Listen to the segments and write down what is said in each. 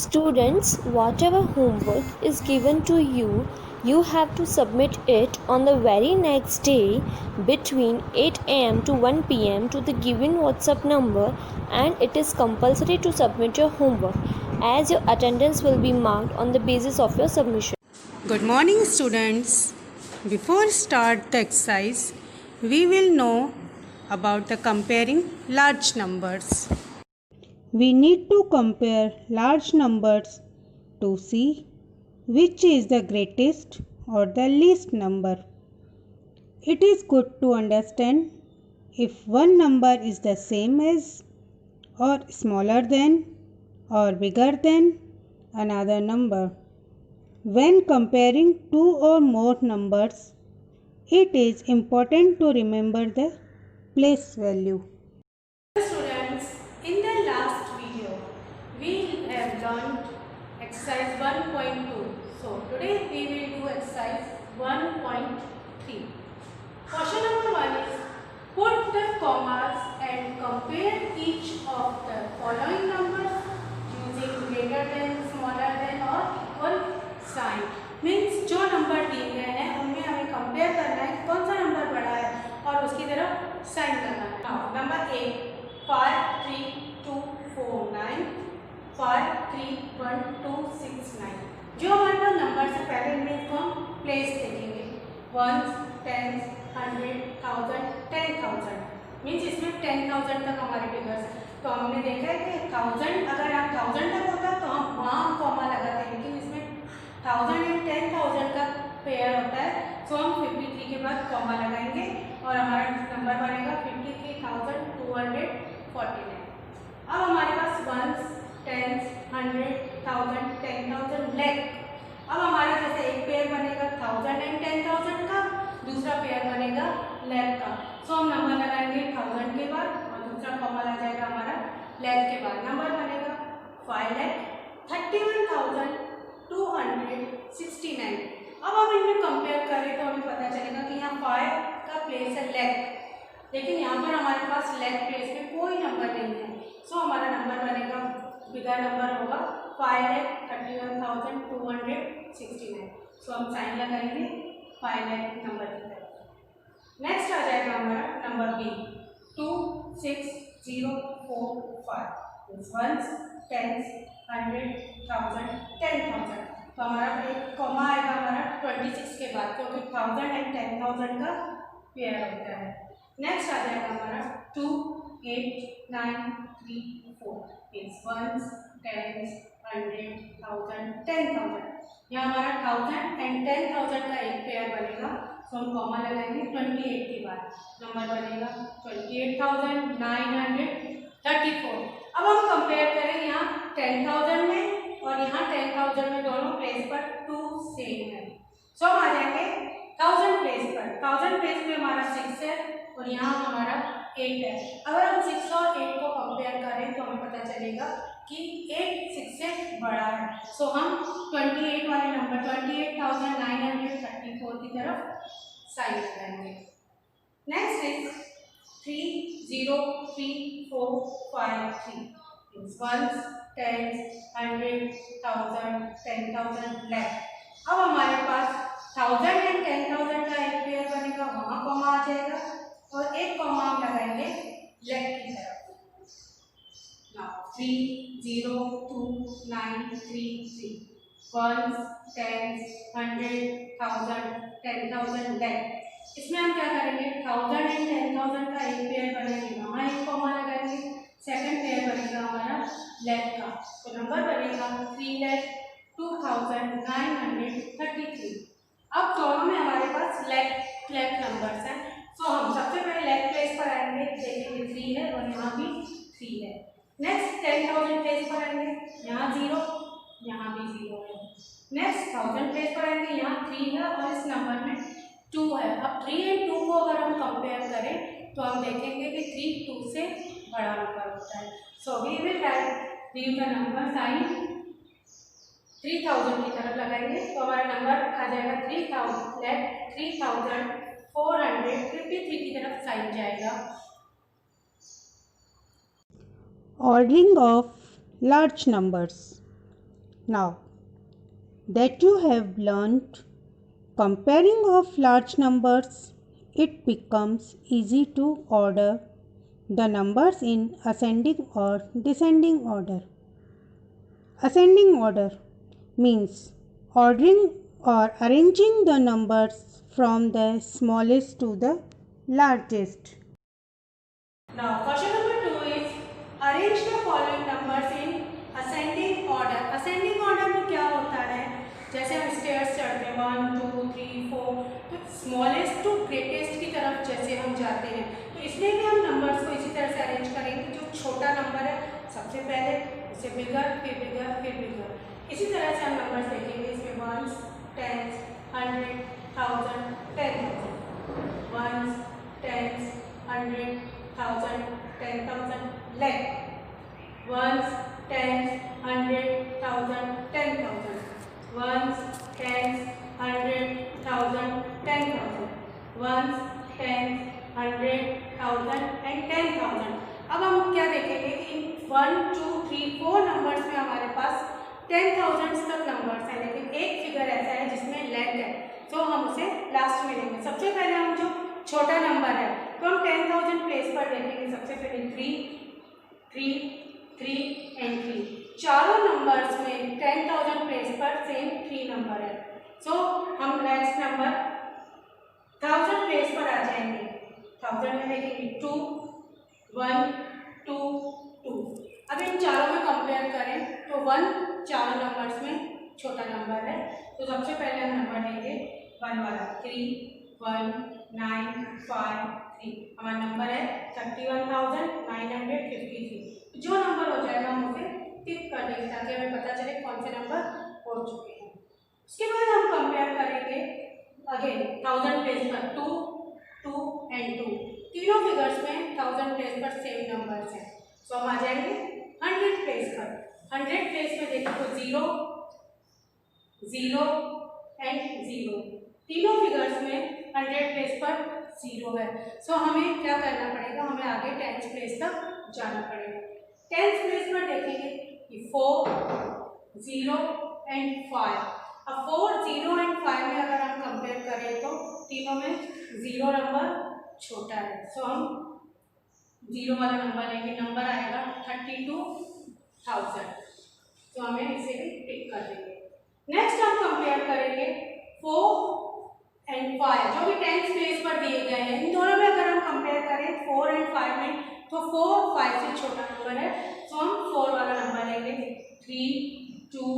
Students, whatever homework is given to you, you have to submit it on the very next day between 8 am to 1 pm to the given WhatsApp number, and it is compulsory to submit your homework as your attendance will be marked on the basis of your submission. Good morning, students. Before start the exercise, we will know about the comparing large numbers. We need to compare large numbers to see which is the greatest or the least number. It is good to understand if one number is the same as or smaller than or bigger than another number. When comparing two or more numbers, it is important to remember the place value. Students, in the last video, we have learned exercise 1.2. So, today we will do exercise 1.3. Question number 1 is, put the commas and compare each of the following numbers using greater than, smaller than or equal sign. Means जो number दिए गए हैं उनमें हमें compare करना है कौन सा नंबर बड़ा है और उसकी तरफ साइन करना है। Number A 5 3 2 4 9 5 3 1 2 6 9। जो हमारे पास नंबर से पहले में इसको हम प्लेस देखेंगे 1 10 100 1000 10,000 मीन्स इसमें 10,000 तक हमारे फिगर्स है। तो हमने देखा है कि 1000 अगर आप 1000 तक होता तो हम वहाँ कॉमा लगाते हैं, लेकिन इसमें 1000 एंड 10,000 का पेयर होता है। तो हम 53 के बाद कॉमा लगाएंगे और हमारा नंबर बनेगा 53,249। अब हमारे पास वंस, टेंस, 100, 1000, 10,000, लैख। अब हमारा जैसे एक पेयर बनेगा 1000 एंड 10,000 का, दूसरा पेयर बनेगा लैख का। सो हम नंबर लगाएंगे 1000 के बाद और दूसरा कॉमा लग जाएगा हमारा लैख के बाद। नंबर बनेगा 5,31,269। अब हम इनमें कंपेयर करें तो हमें पता चलेगा कि यहाँ 5 का प्लेस है लैख, लेकिन यहाँ पर हमारे पास लैख प्लेस में कोई नंबर नहीं है। सो हमारा नंबर बनेगा, बिगर नंबर होगा 5,31,269। सो हम साइन लगाएंगे 5 लैख नंबर की तरफ। नेक्स्ट आ जाएगा हमारा नंबर बी 26045 वंस, टेंस, 100, 1000, 10,000। तो हमारा एक कॉमा आएगा हमारा 26 के बाद, क्योंकि 1000 एंड 10,000 का पेयर होता है। नेक्स्ट आ जाएगा हमारा 28934 वंस, टेंस, 100, 1000, 10,000। यहाँ हमारा 1000 एंड 10,000 का एक पेयर बनेगा। तो हम कॉमा लगाएंगे 28 के बाद, नंबर बनेगा 28,934। अब हम कंपेयर करें यहाँ 10,000 में और यहाँ 10,000 में, दोनों प्लेस पर 2 सेम है। सो हम आ जाएंगे 1000 प्लेस पर। 1000 प्लेस में हमारा 6 है और यहाँ हमारा 8 है। अगर हम 6 और 8 को कंपेयर करें तो हमें पता चलेगा कि 8 6 से बड़ा है। सो हम 28 वाले नंबर 28,934 की तरफ साइन लगाएंगे। Next is 303,453 ones, tens, 100, 1000, 10,000, lakh. अब हमारे पास 1000 एंड 10,000 का एक पेयर बनेगा, वहाँ कॉमा आ जाएगा और एक कॉमा हम लगाएंगे लैख की तरफ। 302,933 वंस, टेंस, 100, 1000, 10,000, लैख। इसमें हम क्या करेंगे 1000 एंड 10,000 का एक पेयर बनाएंगे, वहाँ एक कॉमा लगाएंगे, सेकंड पेयर बनेगा हमारा लैख का। तो नंबर बनेगा 3,02,933। अब दोनों में हमारे पास लैख नंबर्स हैं। तो हम सबसे पहले लैख प्लेस पर आएंगे, देखेंगे 3 है और यहाँ भी 3 है। नेक्स्ट 10,000 प्लेस पर आएंगे, यहाँ 0, यहाँ भी 0 है। नेक्स्ट 1000 प्लेस पर आएंगे, यहाँ 3 है और इस नंबर में 2 है। अब 3 एंड 2 को अगर हम कंपेयर करें तो हम देखेंगे कि 3 2 से बड़ा नंबर होता है। So we will write the number sign 3000 की तरफ लगाएंगे तो हमारा नंबर आ जाएगा 3,453 की तरफ साइन जाएगा। Ordering of large numbers. Now that you have learnt comparing of large numbers, it becomes easy to order the numbers in ascending or descending order. Ascending order means ordering or arranging the numbers from the smallest to the largest. Now, question number 2 is arrange the following numbers in ascending order. Ascending order में क्या होता है? जैसे हम stairs चढ़ते हैं 1 2 3 4, तो smallest to greatest की तरफ जैसे हम जाते हैं, तो इसमें भी हम नंबर्स को इसी तरह से अरेंज करेंगे। जो छोटा नंबर है सबसे पहले उसे बिगर, फिर बिगर, फिर बिगर, इसी तरह से हम नंबर्स देखेंगे। इसमें once, tens, 100, 1000, 10,000, once, tens, 100, 1000, 10,000, lakh, ones, tens, 100, 1000, 10,000, ones, tens, 100, 1000, 10,000, ones, tens, 100, 1000 and 10,000। अब हम क्या देखेंगे कि 1 2 3 4 नंबर्स में हमारे पास 10,000 तक नंबर्स हैं, लेकिन एक फिगर ऐसा है जिसमें लैक है, तो हम उसे लास्ट में लेंगे। सबसे पहले हम जो छोटा नंबर है तो हम 10,000 प्लेस पर देखेंगे। सबसे पहले 3 3 3 एंड 3, चारों नंबर्स में 10,000 प्लेस पर सेम 3 नंबर है, सो हम नेक्स्ट नंबर 1000 प्लेस पर आ जाएंगे। 1000 में देखेंगे 2 1 2 2। अब इन चारों में कंपेयर करें तो 1 चारों नंबर्स में छोटा नंबर है, तो सबसे पहले हम नंबर लेंगे 1 वाला 3 1 9 5 3, हमारा नंबर है 31,953। जो नंबर हो जाएगा हम उसे टिक कर देंगे ताकि हमें पता चले कौन से नंबर हो चुके हैं। उसके बाद हम कंपेयर करेंगे अगेन 1000 प्लेस पर 2 2 एंड 2, तीनों फिगर्स में 1000 प्लेस पर सेम नंबर्स हैं, सो हम आ जाएंगे 100 प्लेस पर। 100 प्लेस में देखें तो 0 0 एंड 0, तीनों फिगर्स में 100 प्लेस पर 0 है, सो हमें क्या करना पड़ेगा, हमें आगे 10th प्लेस तक जाना पड़ेगा। 10th प्लेस पर देखेंगे कि 4 0 एंड 5। अब 4 0 एंड 5 में अगर हम कंपेयर करें तो तीनों में 0 नंबर छोटा है, सो हम 0 वाला नंबर लेंगे, नंबर आएगा 32,000, तो हमें इसे भी टिक कर देंगे। नेक्स्ट हम कंपेयर करेंगे 4 एंड 5 जो भी 10th प्लेस पर दिए गए हैं, इन दोनों में अगर हम कंपेयर करें 4 एंड 5 में, तो 4 5 से छोटा नंबर है, तो हम 4 वाला नंबर लेंगे। 3 2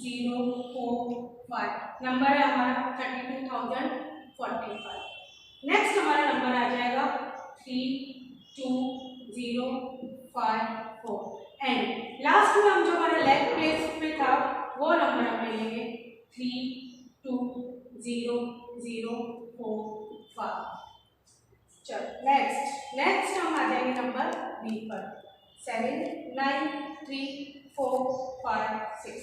0 4 5, नंबर है हमारा 32,045। नेक्स्ट हमारा नंबर आ जाएगा 3 2 0 5 4 एंड लास्ट में हम जो हमारा लेफ्ट प्लेस पे था वो नंबर हम लेंगे 3 2 0 0 4 5। चलो नेक्स्ट हम आ जाएंगे नंबर बी पर 7 9 3 4 5 6,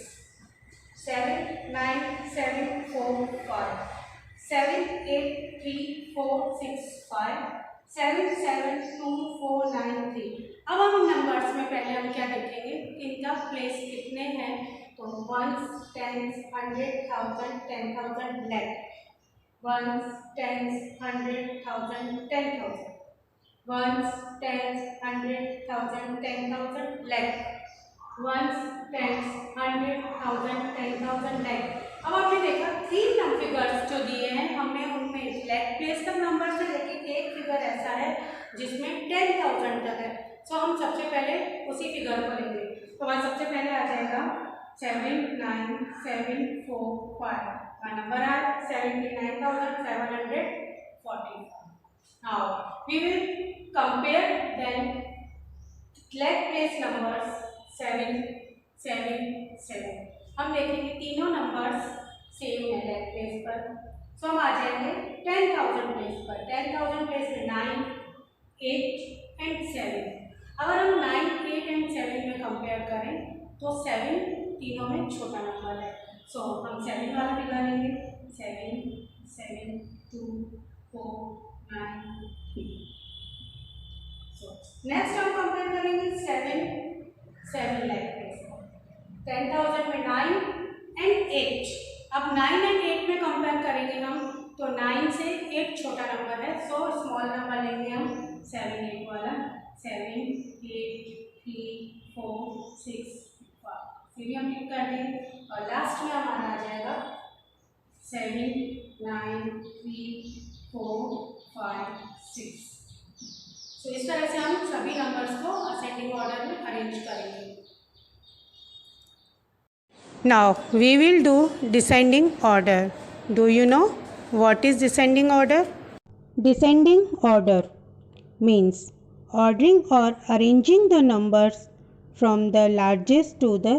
7 9 7 4 5, 7 8 3 4 6 5, 7 7 2 4 9 3। अब हम नंबर्स में पहले हम क्या देखेंगे, इनका प्लेस कितने हैं, तो 1s 10s 100 1000 10,000 lakh, 1s 10s 100 1000 10,000, 1s 10s 100 1000 10,000 lakh, 1s 10s 100 1000 10,000 lakh। अब आपने देखा 3 फिगर्स जो दिए हैं हमने उनमें लैक प्लेस तक नंबर से, लेकिन एक फिगर ऐसा है जिसमें 10,000 तक है, सो हम सबसे पहले उसी फिगर को लेंगे। तो हमारा सबसे पहले आ जाएगा 7 9 7 4 5, का नंबर है 79,740। Now we will compare then lakh place numbers 7 7 7। हम देखेंगे तीनों नंबर्स सेम है लैक प्लेस पर, सो हम आ जाएंगे 10,000 प्लेस पर। 10,000 प्लेस में 9 8 एंड 7। अगर हम 9 8 एंड 7 में कंपेयर करें तो 7 तीनों में छोटा नंबर है, सो हम 7 वाला फिगर लेंगे 7 7 2 4 9 3। सो नेक्स्ट हम कंपेयर करेंगे 7 7 लैक प्लेस पर। 10,000 में 9 एंड 8। अब 9 एंड 8 में कंपेयर करेंगे हम, तो 9 से 8 छोटा नंबर है, सो स्मॉल नंबर लेंगे हम 7 8 वाला। 7 8 3 4 6 5, फिर हम टिक कर देंगे और लास्ट में हमारा आ जाएगा 7 9 3 4 5 6। तो इस तरह से हम सभी नंबर्स को असेंडिंग ऑर्डर में अरेंज करेंगे। Now we will do descending order. Do you know what is descending order? Descending order means ordering or arranging the numbers from the largest to the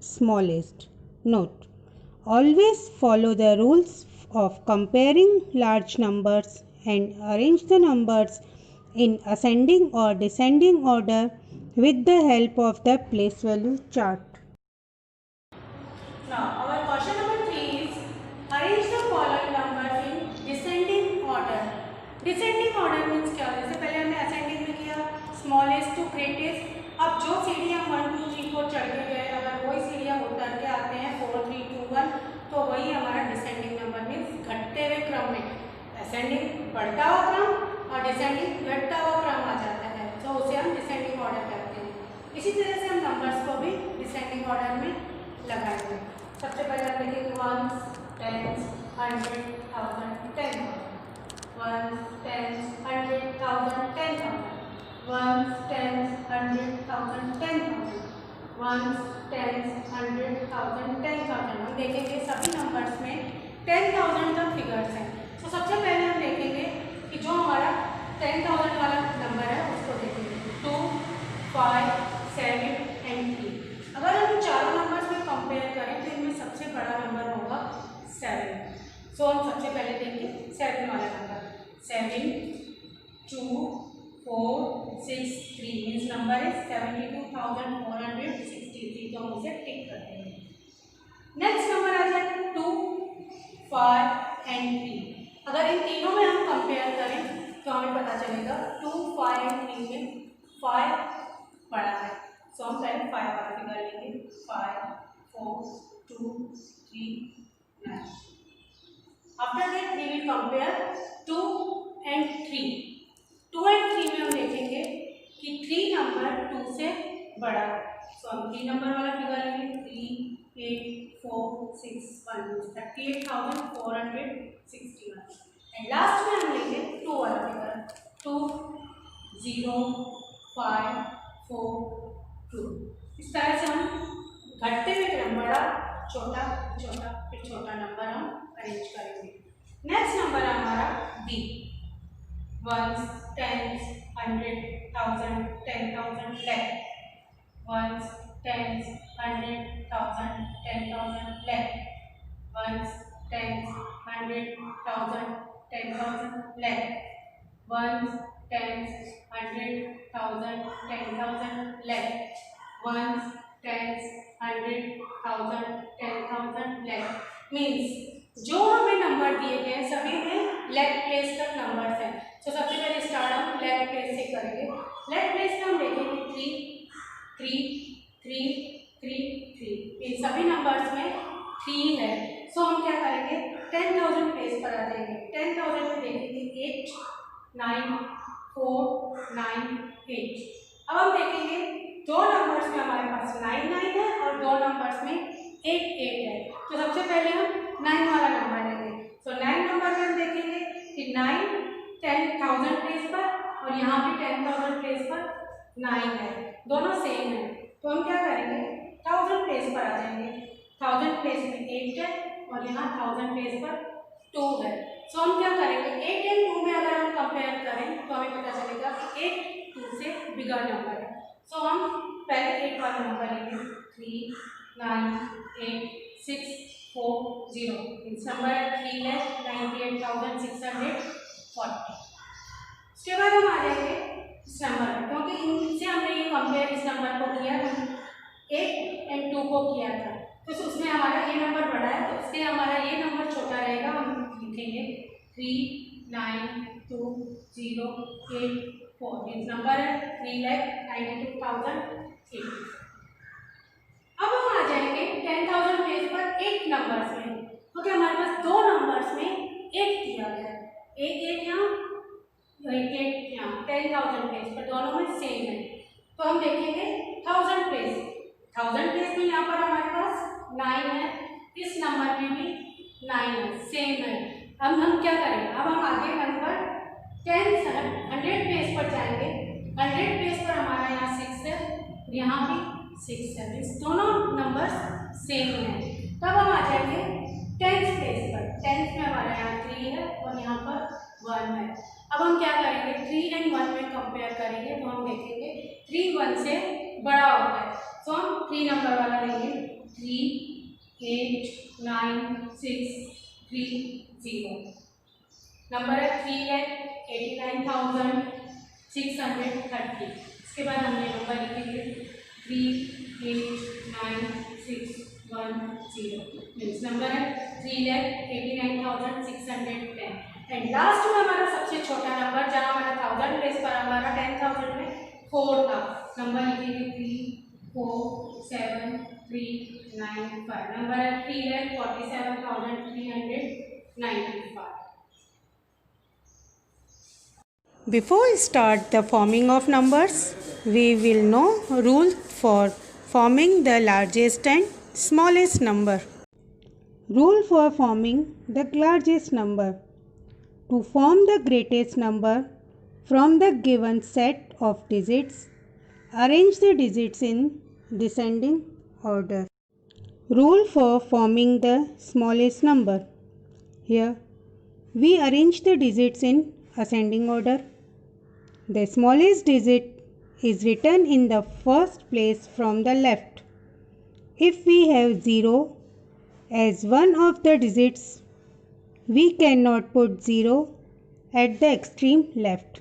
smallest. Note: always follow the rules of comparing large numbers and arrange the numbers in ascending or descending order with the help of the place value chart. Now, our question number 3 is arrange the following numbers in descending order. Descending order means क्या? जैसे पहले हमने ascending में किया smallest to greatest. अब जो सीढ़ियाँ 1 2 3 4 चढ़ के गए, अगर वही सीढ़ियाँ उतर के आते हैं 4 3 2 1, तो वही हमारा descending number means घटते हुए क्रम में। ascending बढ़ता हुआ क्रम और descending घटता हुआ क्रम आ जाता है, तो उसे हम descending order कहते हैं। इसी तरह से हम numbers को भी descending order में लगाएंगे। सबसे पहले हम लिखेंगे 1 10 100 1000 10,000। 1 10 100 1000 10,000। 1 10 100 1000 10,000। 1 10 100 1000 10,000। हम देखेंगे सभी नंबर्स में 10,000 तक फिगर्स हैं। तो सबसे पहले हम देखेंगे कि जो हमारा 10,000 वाला नंबर है उसको देखेंगे 2 5 7 एंड 3। अगर हम चारों नंबर्स में कंपेयर करें तो इनमें सबसे बड़ा नंबर होगा 7। सो हम सबसे पहले देंगे 7 वाला नंबर। 7 2 4 6 3 मीन्स नंबर है 72,463, तो हम उसे टिक कर देंगे। नेक्स्ट नंबर आ जाएगा 2 5 एंड 3। अगर इन तीनों में हम कंपेयर करें तो हमें पता चलेगा 2 5 एंड 3 में 5 बड़ा है, सो हम पहले 5 वाला फिगर लेंगे। 5 4 2 3 9। After that we will compare 2 and 3। 2 and 3 में हम देखेंगे कि 3 नंबर 2 से बड़ा है, सो हम 3 नंबर वाला फिगर लेंगे। 3 8 4 6 1 38,461। एंड लास्ट में हम लेंगे 2 वाला फिगर 2 0 5 4 2। इस तरह से हम घटते हुए क्रम बड़ा छोटा छोटा फिर छोटा नंबर हम अरेंज करेंगे। नेक्स्ट नंबर है हमारा B. 1 10 100 1000 10,000 lakh। 1 10 100 1000 10,000 lakh। 1 10 100 1000 10,000 lakh। 1 10 100 1000 10,000 lakh। 1 10 100 1000 10,000 lakh। Means जो हमें नंबर दिए गए हैं सभी में लेफ्ट प्लेस तक नंबर्स हैं। तो सबसे पहले स्टार्ट हम लेफ्ट प्लेस से करेंगे। लेफ्ट प्लेस में हम देखेंगे 3 3 3 3 3। इन सभी नंबर्स में 3 है, सो हम क्या करेंगे 10,000 प्लेस पर आ जाएंगे। 10,000 में देखेंगे 8 9 4 9 8। अब हम देखेंगे दो नंबर्स में हमारे पास 9 9 है और दो नंबर्स में 8 8 है, तो सबसे पहले हम 9 वाला नंबर लेंगे। तो 9 नंबर में हम देखेंगे कि 9 10,000 प्लेस पर और यहाँ भी 10,000 प्लेस पर 9 है, दोनों सेम है, तो हम क्या करेंगे 1000 प्लेस पर आ जाएंगे। 1000 प्लेस में 8 है और यहाँ 1000 प्लेस पर 2 है, सो हम क्या करेंगे 8 एंड 2 में अगर हम कंपेयर करें तो हमें पता चलेगा कि 8 2 से बिगर नंबर है, सो हम पहले 8 वाला नंबर लेंगे। 3 9 8 6 4 0। इस नंबर 3,98,640। उसके बाद हम आ जाएंगे इस नंबर पर, क्योंकि इनसे हमने ये कंपेयर इस नंबर को किया, 8 एंड 2 को किया था, तो उसमें हमारा ये नंबर बड़ा है, तो इसलिए हमारा ये नंबर छोटा रहेगा। हम लिखेंगे 3 9 2 0 8 4। मीन्स नंबर है 3,92,080। अब हम आ जाएंगे 9 है, इस नंबर में भी 9 है, सेम है। अब हम क्या करेंगे, अब हम आगे नंबर 100 पेज पर जाएंगे। 100 पेज पर हमारा यहाँ 6 है, यहाँ भी 6 है, इस दोनों नंबर सेम है। तब हम आ जाएंगे 10th पेज पर। 10th में हमारा यहाँ 3 है और यहाँ पर 1 है। अब हम क्या करेंगे, 3 और 1 में कंपेयर करेंगे तो हम देखेंगे 3 1 से बड़ा होता है, तो हम 3 नंबर वाला लेंगे। 3 8 9 6 3 0 नंबर है 3,89,630। इसके बाद हमने नंबर लिखेंगे 3,8,9,610 मीन्स नंबर है 3,89,610। एंड लास्ट में हमारा सबसे छोटा नंबर, जहाँ हमारा 1000 प्लेस पर हमारा 10,000 में 4 था, नंबर लिखेंगे 3,4,7,3,9,5। नंबर है 3,47,395। Before we start the forming of numbers, we will know rule for forming the largest and smallest number. Rule for forming the largest number. To form the greatest number from the given set of digits, arrange the digits in descending order. Rule for forming the smallest number. Here, we arrange the digits in ascending order. The smallest digit is written in the first place from the left. If we have 0 as one of the digits, we cannot put 0 at the extreme left.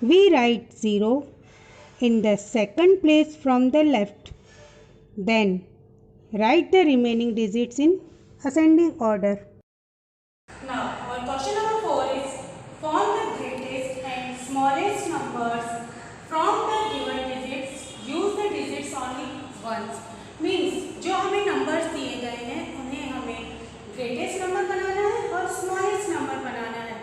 We write 0 in the second place from the left. Then write the remaining digits in ascending order. Now, our question number 4 is form the greatest and smallest numbers from the given digits. Use the digits only once. Means जो हमें numbers दिए गए हैं उन्हें हमें greatest number बनाना है और smallest number बनाना है।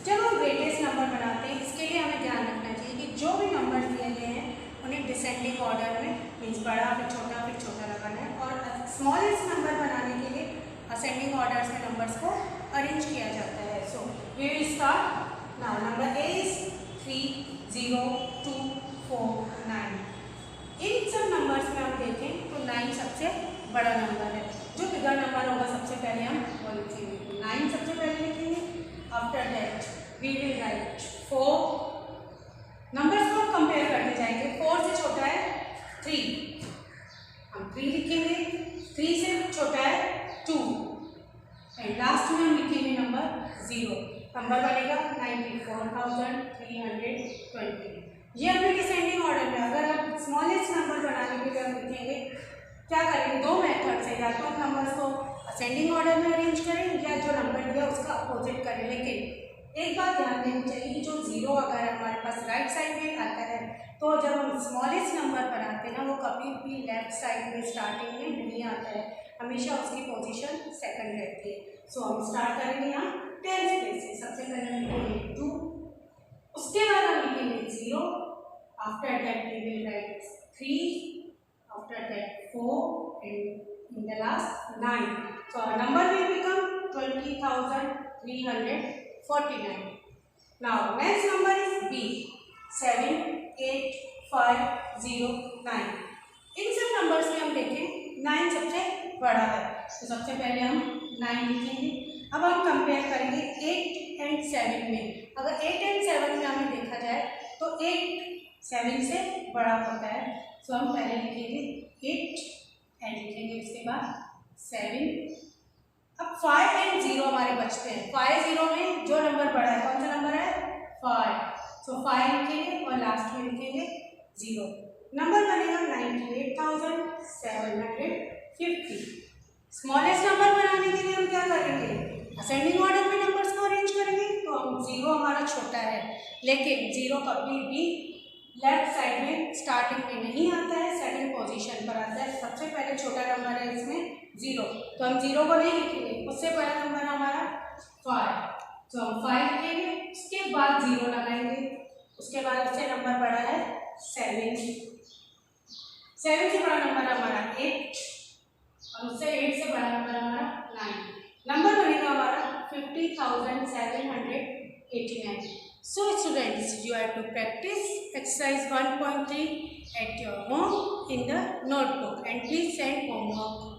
जब हम greatest number बनाते हैं, इसके लिए हमें ध्यान रखना चाहिए कि जो भी numbers दिए गए हैं उन्हें descending order में means बड़ा फिर छोटा लगाना है, और smallest number बनाने के लिए ascending order से numbers को arrange किया जाता है। So we will start now. Number A is 3 0 2 4 9। इन सब नंबर्स में हम देखें तो 9 सबसे बड़ा नंबर है। जो बिगर नंबर होगा सबसे पहले हम वो लिखेंगे, 9 सबसे पहले लिखेंगे। After that we will write 4। Numbers को कंपेयर करते जाएंगे। 4 से छोटा है 3, हम 3 लिखेंगे। 3 से छोटा है 2 एंड लास्ट में हम लिखेंगे नंबर 0। नंबर बनेगा 94,320। ये अपने डिसेंडिंग ऑर्डर में। अगर आप स्मॉलेस्ट नंबर बनाने के लिए हम लिखेंगे, क्या करेंगे, दो मेथड से, या तो नंबर्स को असेंडिंग ऑर्डर में अरेंज करें या जो नंबर दिया उसका अपोजिट करें। लेकिन एक बात ध्यान देनी चाहिए कि जो 0 अगर हमारे पास राइट साइड में आता है तो जब हम स्मॉलेस्ट नंबर बनाते हैं ना, वो कभी भी लेफ्ट साइड में स्टार्टिंग में नहीं आता है, हमेशा उसकी पोजीशन सेकंड रहती है। सो हम स्टार्ट करेंगे यहाँ 10th प्लेस से। सबसे पहले हम लिखेंगे 2, उसके बाद हम लिखेंगे 0, after that we will write 3, after that 4 and in the last 9। So our number will become 20,349। Now next number is B 7 8 5 0 9। इन सब नंबर्स में हम देखें 9 सबसे बड़ा है, तो सबसे पहले हम 9 लिखेंगे। अब हम कंपेयर करेंगे 8 एंड 7 में। अगर 8 एंड 7 में हमें देखा जाए तो 8 7 से बड़ा होता है, तो हम पहले लिखेंगे 8 एंड लिखेंगे उसके बाद 7। अब 5 एंड 0 हमारे बचते हैं। 5 0 में जो नंबर बड़ा है, कौन सा नंबर है, 5। सो 5 लिखेंगे और लास्ट में लिखेंगे 0। नंबर बनेगा 98,750। स्मॉलेस्ट नंबर बनाने के लिए हम क्या करेंगे, असेंडिंग ऑर्डर में नंबर्स को अरेंज करेंगे। तो हम 0 हमारा छोटा है, लेकिन 0 कभी भी लेफ्ट साइड में स्टार्टिंग में नहीं आता है, सेकंड पोजीशन पर आता है। सबसे पहले छोटा नंबर है इसमें 0, तो हम 0 को नहीं लिखेंगे, उससे बड़ा नंबर हमारा 5, तो हम 5 लिखेंगे, उसके बाद 0 लगाएंगे, उसके बाद उससे नंबर बड़ा है 7 से बड़ा नंबर हमारा 8 और उससे 89. So students, you have to practice exercise 1.3 at your home in the notebook and please send homework.